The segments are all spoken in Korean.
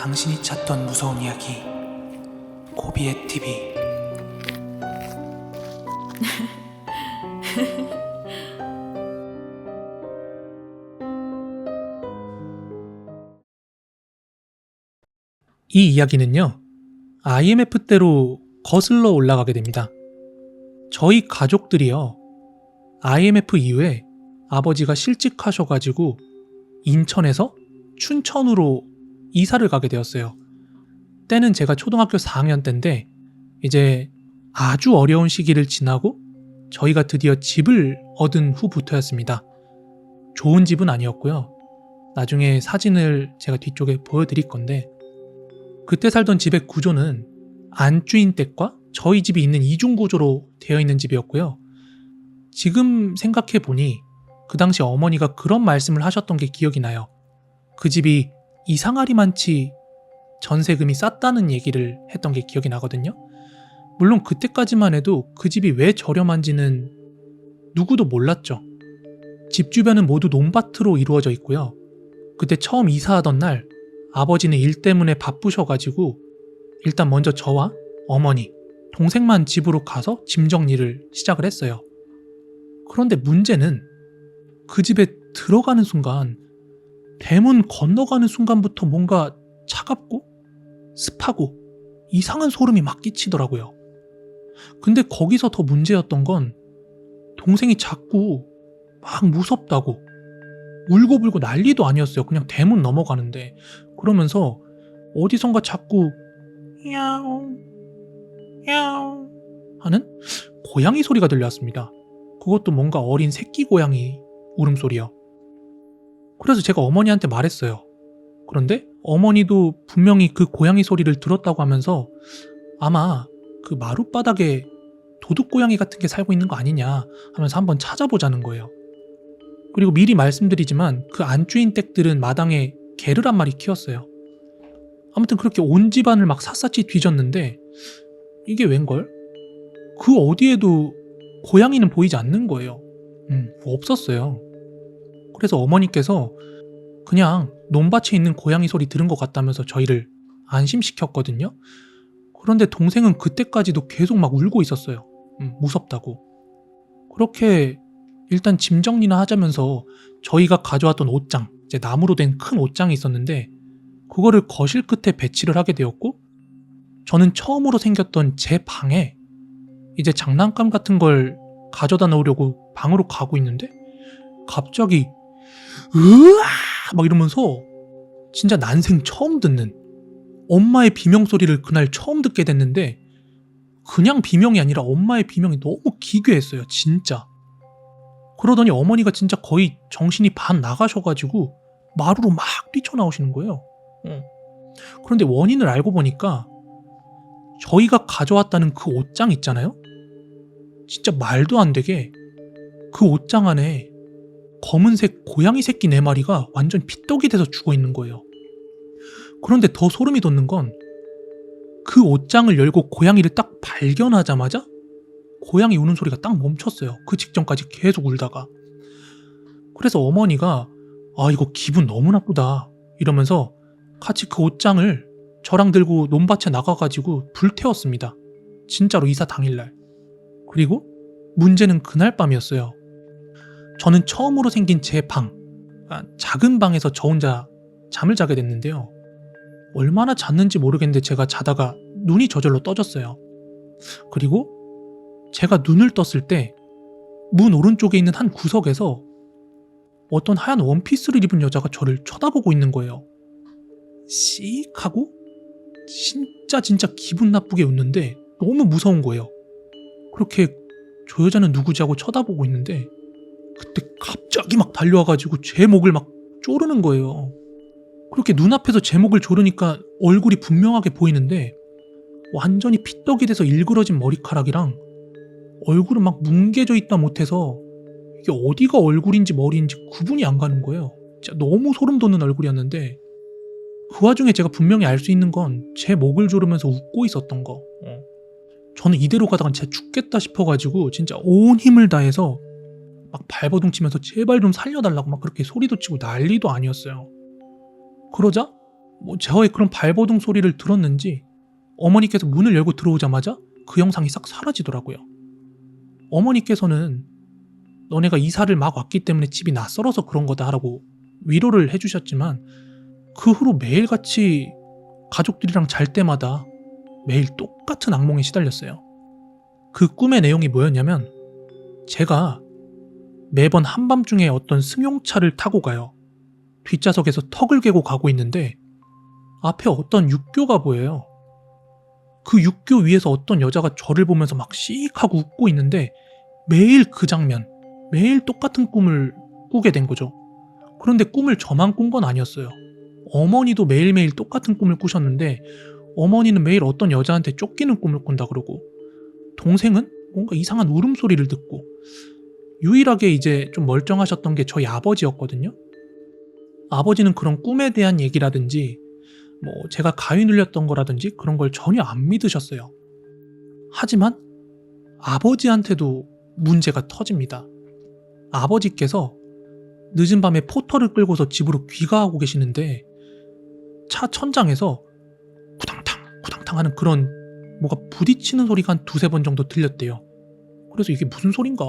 당신이 찾던 무서운 이야기 고비의 TV. 이 이야기는요, IMF 때로 거슬러 올라가게 됩니다. 저희 가족들이요, IMF 이후에 아버지가 실직하셔가지고 인천에서 춘천으로 이사를 가게 되었어요. 때는 제가 초등학교 4학년 때인데 이제 아주 어려운 시기를 지나고 저희가 드디어 집을 얻은 후부터였습니다. 좋은 집은 아니었고요. 나중에 사진을 제가 뒤쪽에 보여드릴 건데, 그때 살던 집의 구조는 안주인 댁과 저희 집이 있는 이중구조로 되어 있는 집이었고요. 지금 생각해보니 그 당시 어머니가 그런 말씀을 하셨던 게 기억이 나요. 그 집이 이상하리만치 전세금이 쌌다는 얘기를 했던 게 기억이 나거든요. 물론 그때까지만 해도 그 집이 왜 저렴한지는 누구도 몰랐죠. 집 주변은 모두 논밭으로 이루어져 있고요. 그때 처음 이사하던 날 아버지는 일 때문에 바쁘셔가지고 일단 먼저 저와 어머니, 동생만 집으로 가서 짐 정리를 시작을 했어요. 그런데 문제는 그 집에 들어가는 순간, 대문 건너가는 순간부터 뭔가 차갑고 습하고 이상한 소름이 막 끼치더라고요. 근데 거기서 더 문제였던 건 동생이 자꾸 막 무섭다고 울고불고 난리도 아니었어요. 그냥 대문 넘어가는데. 그러면서 어디선가 자꾸 야옹 야옹 하는 고양이 소리가 들려왔습니다. 그것도 뭔가 어린 새끼 고양이 울음소리요. 그래서 제가 어머니한테 말했어요. 그런데 어머니도 분명히 그 고양이 소리를 들었다고 하면서 아마 그 마룻바닥에 도둑고양이 같은 게 살고 있는 거 아니냐 하면서 한번 찾아보자는 거예요. 그리고 미리 말씀드리지만 그 안주인 댁들은 마당에 개를 한 마리 키웠어요. 아무튼 그렇게 온 집안을 막 샅샅이 뒤졌는데 이게 웬걸? 그 어디에도 고양이는 보이지 않는 거예요. 없었어요. 그래서 어머니께서 그냥 논밭에 있는 고양이 소리 들은 것 같다면서 저희를 안심시켰거든요. 그런데 동생은 그때까지도 계속 막 울고 있었어요. 무섭다고. 그렇게 일단 짐 정리나 하자면서 저희가 가져왔던 옷장, 이제 나무로 된 큰 옷장이 있었는데 그거를 거실 끝에 배치를 하게 되었고, 저는 처음으로 생겼던 제 방에 이제 장난감 같은 걸 가져다 놓으려고 방으로 가고 있는데 갑자기 으아! 막 이러면서 진짜 난생 처음 듣는 엄마의 비명소리를 그날 처음 듣게 됐는데, 그냥 비명이 아니라 엄마의 비명이 너무 기괴했어요. 진짜. 그러더니 어머니가 진짜 거의 정신이 반 나가셔가지고 마루로 막 뛰쳐나오시는 거예요. 그런데 원인을 알고 보니까 저희가 가져왔다는 그 옷장 있잖아요? 진짜 말도 안 되게 그 옷장 안에 검은색 고양이 새끼 4마리가 완전 피떡이 돼서 죽어 있는 거예요. 그런데 더 소름이 돋는 건 그 옷장을 열고 고양이를 딱 발견하자마자 고양이 우는 소리가 딱 멈췄어요. 그 직전까지 계속 울다가. 그래서 어머니가 이거 기분 너무 나쁘다 이러면서 같이 그 옷장을 저랑 들고 논밭에 나가가지고 불태웠습니다. 진짜로 이사 당일날. 그리고 문제는 그날 밤이었어요. 저는 처음으로 생긴 제 방, 작은 방에서 저 혼자 잠을 자게 됐는데요. 얼마나 잤는지 모르겠는데 제가 자다가 눈이 저절로 떠졌어요. 그리고 제가 눈을 떴을 때 문 오른쪽에 있는 한 구석에서 어떤 하얀 원피스를 입은 여자가 저를 쳐다보고 있는 거예요. 씩 하고 진짜 기분 나쁘게 웃는데 너무 무서운 거예요. 그렇게 저 여자는 누구지 하고 쳐다보고 있는데 그때 갑자기 막 달려와가지고 제 목을 막 조르는 거예요. 그렇게 눈앞에서 제 목을 조르니까 얼굴이 분명하게 보이는데 완전히 피떡이 돼서 일그러진 머리카락이랑 얼굴은 막 뭉개져 있다 못해서 이게 어디가 얼굴인지 머리인지 구분이 안 가는 거예요. 진짜 너무 소름 돋는 얼굴이었는데 그 와중에 제가 분명히 알 수 있는 건 제 목을 조르면서 웃고 있었던 거. 저는 이대로 가다간 진짜 죽겠다 싶어가지고 진짜 온 힘을 다해서 막 발버둥 치면서 제발 좀 살려달라고 막 그렇게 소리도 치고 난리도 아니었어요. 그러자 저의 그런 발버둥 소리를 들었는지 어머니께서 문을 열고 들어오자마자 그 영상이 싹 사라지더라고요. 어머니께서는 너네가 이사를 막 왔기 때문에 집이 낯설어서 그런 거다 라고 위로를 해주셨지만, 그 후로 매일같이 가족들이랑 잘 때마다 매일 똑같은 악몽에 시달렸어요. 그 꿈의 내용이 뭐였냐면, 제가 매번 한밤중에 어떤 승용차를 타고 가요. 뒷좌석에서 턱을 개고 가고 있는데 앞에 어떤 육교가 보여요. 그 육교 위에서 어떤 여자가 저를 보면서 막 씩 하고 웃고 있는데, 매일 그 장면, 매일 똑같은 꿈을 꾸게 된 거죠. 그런데 꿈을 저만 꾼 건 아니었어요. 어머니도 매일매일 똑같은 꿈을 꾸셨는데, 어머니는 매일 어떤 여자한테 쫓기는 꿈을 꾼다 그러고, 동생은 뭔가 이상한 울음소리를 듣고, 유일하게 이제 좀 멀쩡하셨던 게 저희 아버지였거든요. 아버지는 그런 꿈에 대한 얘기라든지 제가 가위 눌렸던 거라든지 그런 걸 전혀 안 믿으셨어요. 하지만 아버지한테도 문제가 터집니다. 아버지께서 늦은 밤에 포터를 끌고서 집으로 귀가하고 계시는데, 차 천장에서 구당탕 구당탕 하는 그런 뭐가 부딪히는 소리가 한 두세 번 정도 들렸대요. 그래서 이게 무슨 소린가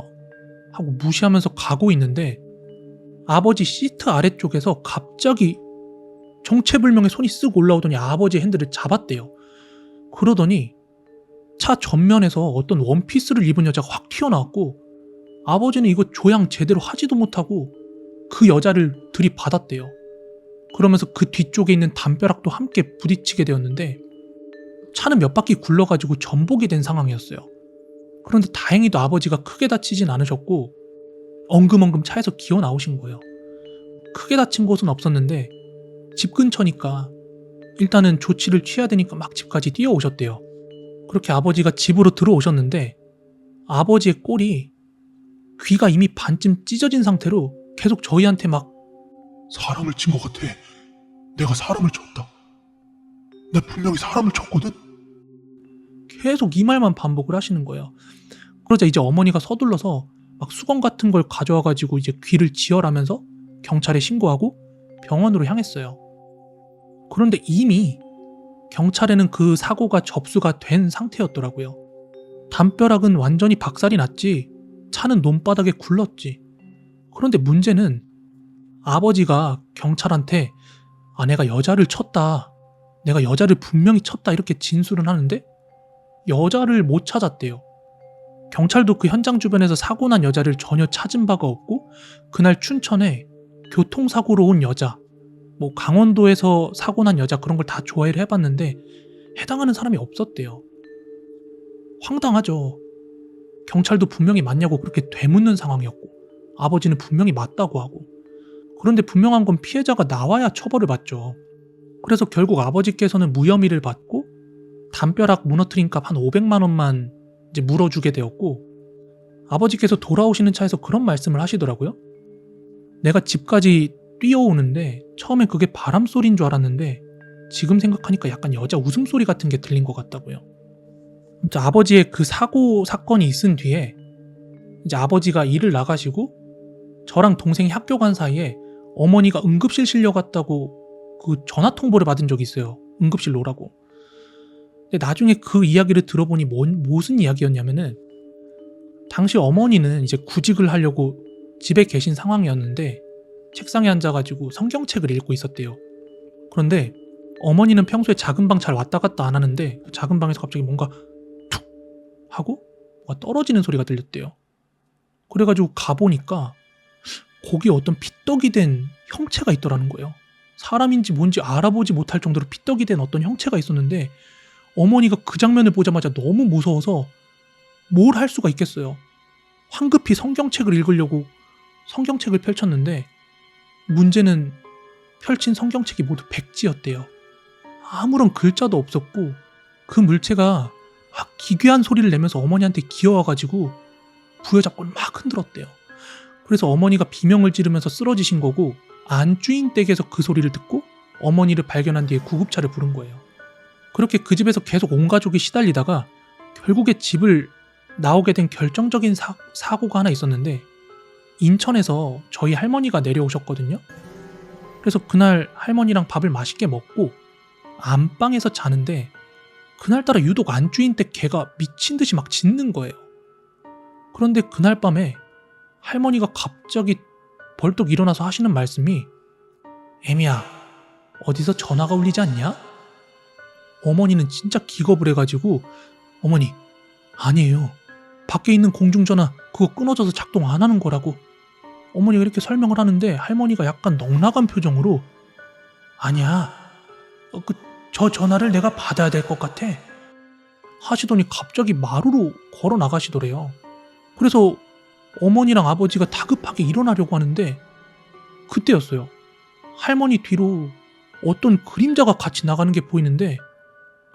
하고 무시하면서 가고 있는데, 아버지 시트 아래쪽에서 갑자기 정체불명의 손이 쓱 올라오더니 아버지 핸들을 잡았대요. 그러더니 차 전면에서 어떤 원피스를 입은 여자가 확 튀어나왔고, 아버지는 이거 조향 제대로 하지도 못하고 그 여자를 들이받았대요. 그러면서 그 뒤쪽에 있는 담벼락도 함께 부딪히게 되었는데, 차는 몇 바퀴 굴러가지고 전복이 된 상황이었어요. 그런데 다행히도 아버지가 크게 다치진 않으셨고 엉금엉금 차에서 기어 나오신 거예요. 크게 다친 곳은 없었는데 집 근처니까 일단은 조치를 취해야 되니까 막 집까지 뛰어오셨대요. 그렇게 아버지가 집으로 들어오셨는데, 아버지의 꼴이 귀가 이미 반쯤 찢어진 상태로 계속 저희한테 막 사람을 친 것 같아. 내가 사람을 쳤다. 나 분명히 사람을 쳤거든. 계속 이 말만 반복을 하시는 거예요. 그러자 이제 어머니가 서둘러서 막 수건 같은 걸 가져와가지고 이제 귀를 지혈하면서 경찰에 신고하고 병원으로 향했어요. 그런데 이미 경찰에는 그 사고가 접수가 된 상태였더라고요. 담벼락은 완전히 박살이 났지, 차는 논바닥에 굴렀지. 그런데 문제는 아버지가 경찰한테 내가 여자를 쳤다, 내가 여자를 분명히 쳤다 이렇게 진술을 하는데 여자를 못 찾았대요. 경찰도 그 현장 주변에서 사고 난 여자를 전혀 찾은 바가 없고, 그날 춘천에 교통사고로 온 여자, 강원도에서 사고 난 여자 그런 걸 다 조회를 해봤는데 해당하는 사람이 없었대요. 황당하죠. 경찰도 분명히 맞냐고 그렇게 되묻는 상황이었고, 아버지는 분명히 맞다고 하고. 그런데 분명한 건 피해자가 나와야 처벌을 받죠. 그래서 결국 아버지께서는 무혐의를 받고 담벼락 무너뜨린 값 한 500만 원만 이제 물어주게 되었고, 아버지께서 돌아오시는 차에서 그런 말씀을 하시더라고요. 내가 집까지 뛰어오는데 처음엔 그게 바람 소리인 줄 알았는데 지금 생각하니까 약간 여자 웃음소리 같은 게 들린 것 같다고요. 아버지의 그 사고 사건이 있은 뒤에 이제 아버지가 일을 나가시고 저랑 동생이 학교 간 사이에 어머니가 응급실 실려갔다고 그 전화 통보를 받은 적이 있어요. 응급실로 오라고. 근데 나중에 그 이야기를 들어보니 무슨 이야기였냐면은, 당시 어머니는 이제 구직을 하려고 집에 계신 상황이었는데 책상에 앉아가지고 성경책을 읽고 있었대요. 그런데 어머니는 평소에 작은 방 잘 왔다 갔다 안 하는데 그 작은 방에서 갑자기 뭔가 툭 하고 뭔가 떨어지는 소리가 들렸대요. 그래가지고 가보니까 거기에 어떤 피떡이 된 형체가 있더라는 거예요. 사람인지 뭔지 알아보지 못할 정도로 피떡이 된 어떤 형체가 있었는데, 어머니가 그 장면을 보자마자 너무 무서워서 뭘 할 수가 있겠어요. 황급히 성경책을 읽으려고 성경책을 펼쳤는데, 문제는 펼친 성경책이 모두 백지였대요. 아무런 글자도 없었고 그 물체가 막 기괴한 소리를 내면서 어머니한테 기어와가지고 부여잡고 막 흔들었대요. 그래서 어머니가 비명을 지르면서 쓰러지신 거고, 안주인 댁에서 그 소리를 듣고 어머니를 발견한 뒤에 구급차를 부른 거예요. 그렇게 그 집에서 계속 온 가족이 시달리다가 결국에 집을 나오게 된 결정적인 사고가 하나 있었는데, 인천에서 저희 할머니가 내려오셨거든요. 그래서 그날 할머니랑 밥을 맛있게 먹고 안방에서 자는데 그날따라 유독 안주인 댁 개가 미친 듯이 막 짖는 거예요. 그런데 그날 밤에 할머니가 갑자기 벌떡 일어나서 하시는 말씀이 애미야, 어디서 전화가 울리지 않냐? 어머니는 진짜 기겁을 해가지고 어머니, 아니에요. 밖에 있는 공중전화 그거 끊어져서 작동 안 하는 거라고. 어머니가 이렇게 설명을 하는데 할머니가 약간 넉나간 표정으로 아니야, 저 전화를 내가 받아야 될 것 같아 하시더니 갑자기 마루로 걸어 나가시더래요. 그래서 어머니랑 아버지가 다급하게 일어나려고 하는데 그때였어요. 할머니 뒤로 어떤 그림자가 같이 나가는 게 보이는데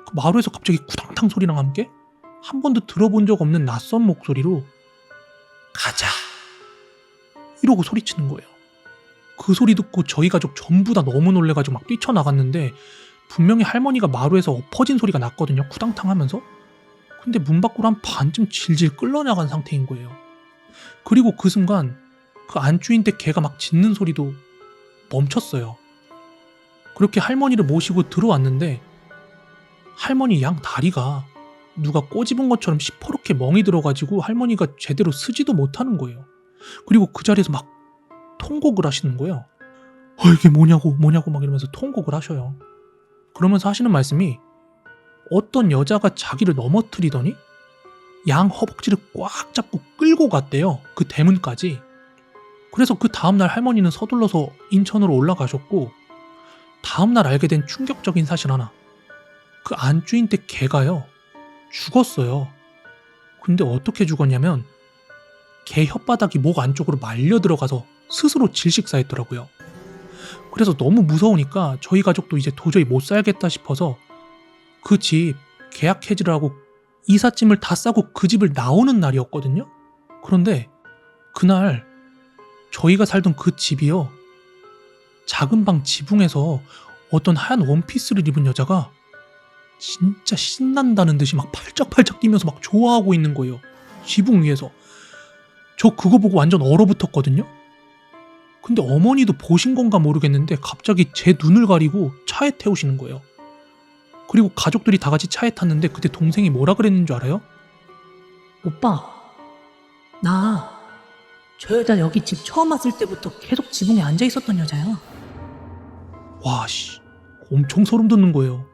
그 마루에서 갑자기 구당탕 소리랑 함께 한 번도 들어본 적 없는 낯선 목소리로 가자 이러고 소리치는 거예요. 그 소리 듣고 저희 가족 전부 다 너무 놀래가지고 막 뛰쳐나갔는데 분명히 할머니가 마루에서 엎어진 소리가 났거든요. 쿠당탕 하면서. 근데 문 밖으로 한 반쯤 질질 끌려나간 상태인 거예요. 그리고 그 순간 그 안주인 댁 개가 막 짖는 소리도 멈췄어요. 그렇게 할머니를 모시고 들어왔는데 할머니 양 다리가 누가 꼬집은 것처럼 시퍼렇게 멍이 들어가지고 할머니가 제대로 쓰지도 못하는 거예요. 그리고 그 자리에서 막 통곡을 하시는 거예요. 이게 뭐냐고 막 이러면서 통곡을 하셔요. 그러면서 하시는 말씀이 어떤 여자가 자기를 넘어뜨리더니 양 허벅지를 꽉 잡고 끌고 갔대요. 그 대문까지. 그래서 그 다음날 할머니는 서둘러서 인천으로 올라가셨고 다음날 알게 된 충격적인 사실 하나. 그 안주인 댁 개가요. 죽었어요. 근데 어떻게 죽었냐면 개 혓바닥이 목 안쪽으로 말려 들어가서 스스로 질식사했더라고요. 그래서 너무 무서우니까 저희 가족도 이제 도저히 못 살겠다 싶어서 그 집 계약 해지를 하고 이삿짐을 다 싸고 그 집을 나오는 날이었거든요. 그런데 그날 저희가 살던 그 집이요. 작은 방 지붕에서 어떤 하얀 원피스를 입은 여자가 진짜 신난다는 듯이 막 팔짝팔짝 뛰면서 막 좋아하고 있는 거예요. 지붕 위에서. 저 그거 보고 완전 얼어붙었거든요. 근데 어머니도 보신 건가 모르겠는데 갑자기 제 눈을 가리고 차에 태우시는 거예요. 그리고 가족들이 다 같이 차에 탔는데 그때 동생이 뭐라 그랬는 줄 알아요? 오빠, 나 저 여자 여기 집 처음 왔을 때부터 계속 지붕에 앉아 있었던 여자야. 와, 씨, 엄청 소름 돋는 거예요.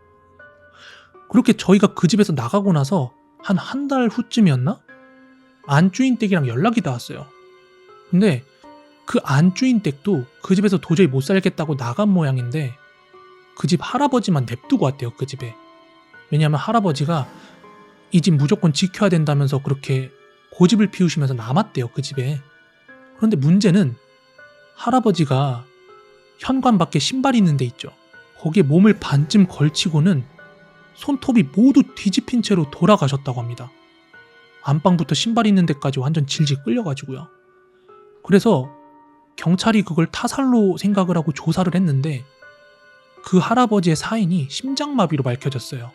그렇게 저희가 그 집에서 나가고 나서 한 달 후쯤이었나? 안주인 댁이랑 연락이 닿았어요. 근데 그 안주인 댁도 그 집에서 도저히 못 살겠다고 나간 모양인데 그 집 할아버지만 냅두고 왔대요. 그 집에. 왜냐하면 할아버지가 이 집 무조건 지켜야 된다면서 그렇게 고집을 피우시면서 남았대요. 그 집에. 그런데 문제는 할아버지가 현관 밖에 신발이 있는 데 있죠. 거기에 몸을 반쯤 걸치고는 손톱이 모두 뒤집힌 채로 돌아가셨다고 합니다. 안방부터 신발 있는 데까지 완전 질질 끌려가지고요. 그래서 경찰이 그걸 타살로 생각을 하고 조사를 했는데 그 할아버지의 사인이 심장마비로 밝혀졌어요.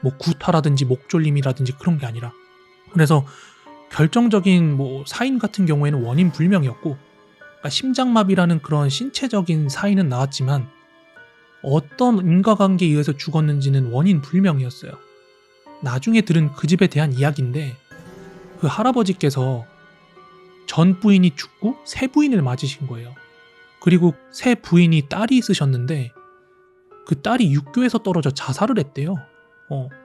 뭐 구타라든지 목졸림이라든지 그런 게 아니라. 그래서 결정적인 뭐 사인 같은 경우에는 원인 불명이었고, 그러니까 심장마비라는 그런 신체적인 사인은 나왔지만 어떤 인과관계에 의해서 죽었는지는 원인 불명이었어요. 나중에 들은 그 집에 대한 이야기인데 그 할아버지께서 전 부인이 죽고 새 부인을 맞으신 거예요. 그리고 새 부인이 딸이 있으셨는데 그 딸이 육교에서 떨어져 자살을 했대요.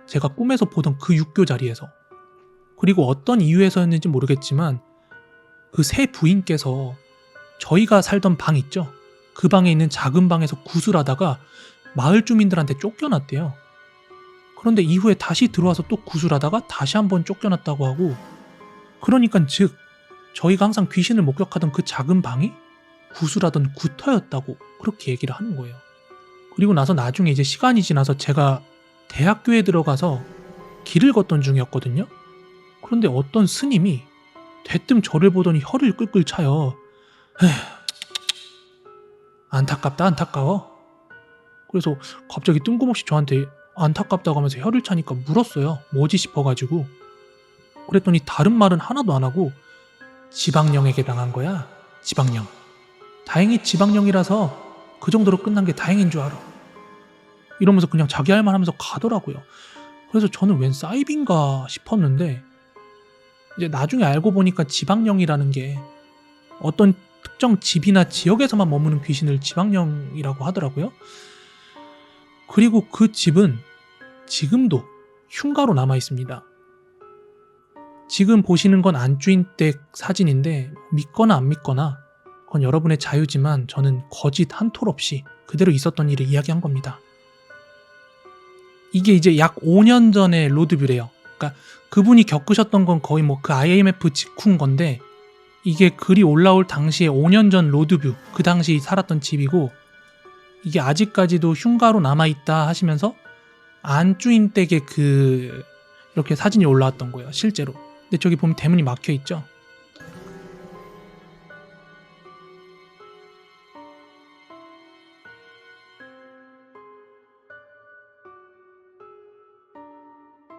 제가 꿈에서 보던 그 육교 자리에서. 그리고 어떤 이유에서였는지 모르겠지만 그 새 부인께서 저희가 살던 방 있죠? 그 방에 있는 작은 방에서 구슬하다가 마을 주민들한테 쫓겨났대요. 그런데 이후에 다시 들어와서 또 구슬하다가 다시 한번 쫓겨났다고 하고, 그러니까 즉 저희가 항상 귀신을 목격하던 그 작은 방이 구슬하던 구터였다고 그렇게 얘기를 하는 거예요. 그리고 나서 나중에 이제 시간이 지나서 제가 대학교에 들어가서 길을 걷던 중이었거든요. 그런데 어떤 스님이 대뜸 저를 보더니 혀를 끌끌 차요. 안타깝다, 안타까워. 그래서 갑자기 뜬금없이 저한테 안타깝다고 하면서 혀를 차니까 물었어요. 뭐지 싶어가지고. 그랬더니 다른 말은 하나도 안 하고 지방령에게 당한 거야. 지방령. 다행히 지방령이라서 그 정도로 끝난 게 다행인 줄 알아. 이러면서 그냥 자기 할 말 하면서 가더라고요. 그래서 저는 웬 사이비인가 싶었는데 이제 나중에 알고 보니까 지방령이라는 게 어떤 특정 집이나 지역에서만 머무는 귀신을 지방령이라고 하더라고요. 그리고 그 집은 지금도 흉가로 남아 있습니다. 지금 보시는 건 안주인 댁 사진인데 믿거나 안 믿거나 그건 여러분의 자유지만 저는 거짓 한 톨 없이 그대로 있었던 일을 이야기한 겁니다. 이게 이제 약 5년 전의 로드뷰래요. 그러니까 그분이 겪으셨던 건 거의 뭐 그 IMF 직후인 건데 이게 글이 올라올 당시에 5년 전 로드뷰, 그 당시 살았던 집이고 이게 아직까지도 흉가로 남아있다 하시면서 안주인 댁에 이렇게 사진이 올라왔던 거예요, 실제로. 근데 저기 보면 대문이 막혀 있죠.